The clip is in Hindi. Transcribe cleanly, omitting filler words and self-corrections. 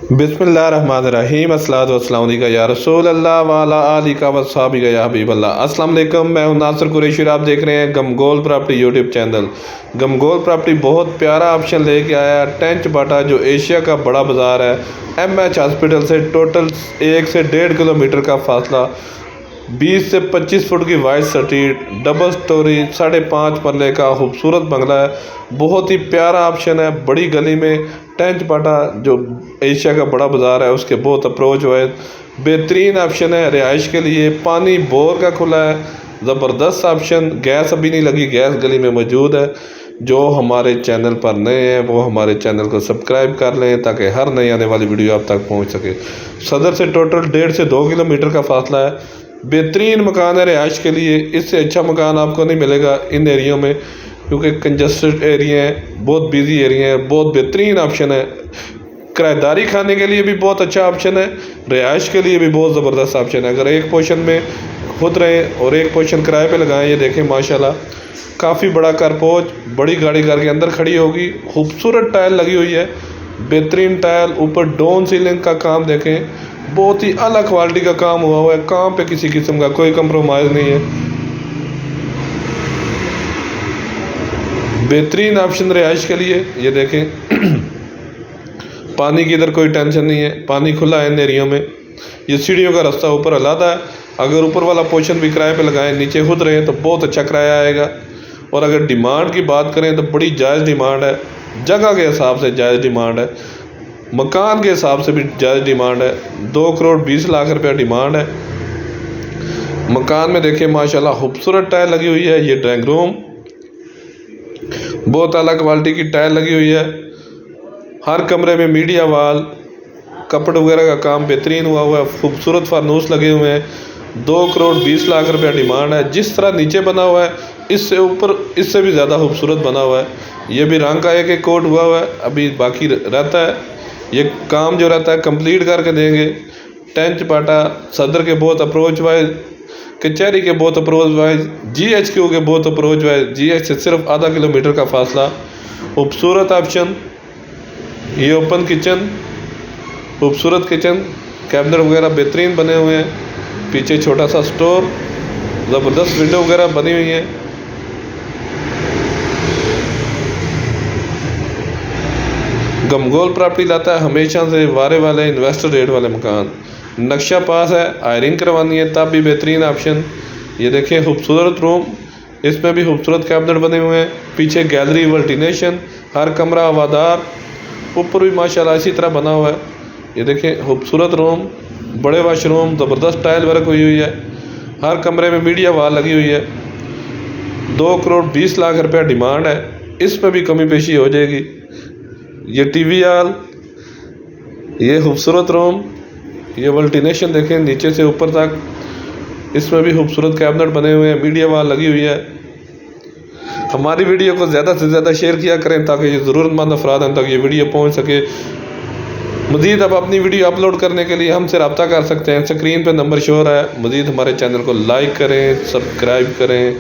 बिस्मिल्लाहिर्रहमानिर्रहीम अस्सलातु वस्सलामु अलैका या रसूल अल्लाह व अला आलिका व अस्हाबिका या हबीब अल्लाह। अस्सलाम वालेकुम, मैं हूं नासिर कुरैशी और आप देख रहे हैं गमगोल प्रॉपर्टी यूट्यूब चैनल। गमगोल प्रॉपर्टी बहुत प्यारा ऑप्शन लेके आया है। टेंच बाटा जो एशिया का बड़ा बाज़ार है, MH हॉस्पिटल से टोटल 1 से 1.5 किलोमीटर का फासला, 20 से 25 फुट की वाइड स्ट्रीट, डबल स्टोरी, 5.5 मरले का खूबसूरत बंगला है। बहुत ही प्यारा ऑप्शन है, बड़ी गली में टेंच पाटा जो एशिया का बड़ा बाज़ार है उसके बहुत अप्रोच हुआ है। बेहतरीन ऑप्शन है रिहाइश के लिए। पानी बोर का खुला है, ज़बरदस्त ऑप्शन। गैस अभी नहीं लगी, गैस गली में मौजूद है। जो हमारे चैनल पर नए हैं वो हमारे चैनल को सब्सक्राइब कर लें ताकि हर नई आने वाली वीडियो आप तक पहुंच सके। सदर से टोटल 1.5 से 2 किलोमीटर का फासला है। बेहतरीन मकान है रिहाइश के लिए। इससे अच्छा मकान आपको नहीं मिलेगा इन एरियो में, क्योंकि कंजस्टेड एरिया है, बहुत बिजी एरिया है। बहुत बेहतरीन ऑप्शन है। किराएदारी खाने के लिए भी बहुत अच्छा ऑप्शन है, रिहाइश के लिए भी बहुत ज़बरदस्त ऑप्शन है। अगर एक पोर्शन में खुद रहें और एक पोर्शन किराए पे लगाएं, ये देखें माशाल्लाह काफ़ी बड़ा कारपोच, बड़ी गाड़ी करके अंदर खड़ी होगी। खूबसूरत टाइल लगी हुई है, बेहतरीन टाइल। ऊपर डाउन सीलिंग का काम देखें, बहुत ही अलग क्वालिटी का काम हुआ है। काम पे किसी किस्म का कोई कंप्रोमाइज़ नहीं है। बेहतरीन ऑप्शन रिहाइश के लिए। ये देखें पानी की इधर कोई टेंशन नहीं है, पानी खुला है इन एरियो में। ये सीढ़ियों का रास्ता ऊपर अलग है। अगर ऊपर वाला पोर्शन भी किराए पे लगाएं, नीचे खुद रहें तो बहुत अच्छा किराया आएगा। और अगर डिमांड की बात करें तो बड़ी जायज़ डिमांड है। जगह के हिसाब से जायज़ डिमांड है, मकान के हिसाब से भी जायज़ डिमांड है। 2 करोड़ 20 लाख रुपया डिमांड है। मकान में देखिए माशाल्लाह खूबसूरत टाइल लगी हुई है। ये ड्राइंग रूम, बहुत अलग क्वालिटी की टाइल लगी हुई है। हर कमरे में मीडिया वाल, कपड़े वगैरह का काम बेहतरीन हुआ है। खूबसूरत फारनूस लगे हुए हैं। 2 करोड़ 20 लाख रुपया डिमांड है। जिस तरह नीचे बना हुआ है इससे ऊपर इससे भी ज़्यादा खूबसूरत बना हुआ है। ये भी रंग का एक कोट हुआ है, अभी बाकी रहता है। ये काम जो रहता है कंप्लीट करके देंगे। टेंच पाटा सदर के बहुत अप्रोच वाइज, कचहरी के बहुत अप्रोच वाइज, GHQ के बहुत अप्रोच वाइज। GH से सिर्फ आधा किलोमीटर का फासला। खूबसूरत ऑप्शन। ये ओपन किचन, खूबसूरत किचन, कैबिनेट वगैरह बेहतरीन बने हुए हैं। पीछे छोटा सा स्टोर, ज़बरदस्त विंडो वगैरह बनी हुई है। गमगोल प्रॉपर्टी लाता है हमेशा से वारे वाले इन्वेस्टर रेट वाले मकान। नक्शा पास है, आयरिंग करवानी है तब भी बेहतरीन ऑप्शन। ये देखें खूबसूरत रूम, इसमें भी खूबसूरत कैबिनेट बने हुए हैं। पीछे गैलरी, वर्टिनेशन, हर कमरा हवादार। ऊपर भी माशाल्लाह इसी तरह बना हुआ है। ये देखें खूबसूरत रूम, बड़े वाशरूम, ज़बरदस्त टाइल वर्क हुई हुई है। हर कमरे में मीडिया वाल लगी हुई है। 2 करोड़ 20 लाख रुपया डिमांड है। इसमें भी कमी पेशी हो जाएगी। ये TV हाल, ये खूबसूरत रूम, ये वर्टिनेशन देखें नीचे से ऊपर तक। इसमें भी खूबसूरत कैबिनेट बने हुए हैं, मीडिया वाल लगी हुई है। हमारी वीडियो को ज़्यादा से ज़्यादा शेयर किया करें ताकि ये ज़रूरतमंद अफराद तक ये वीडियो पहुंच सके। मज़ीद अब अपनी वीडियो अपलोड करने के लिए हमसे रब्ता कर सकते हैं। स्क्रीन पर नंबर शो हो रहा है। मज़ीद हमारे चैनल को लाइक करें, सब्सक्राइब करें।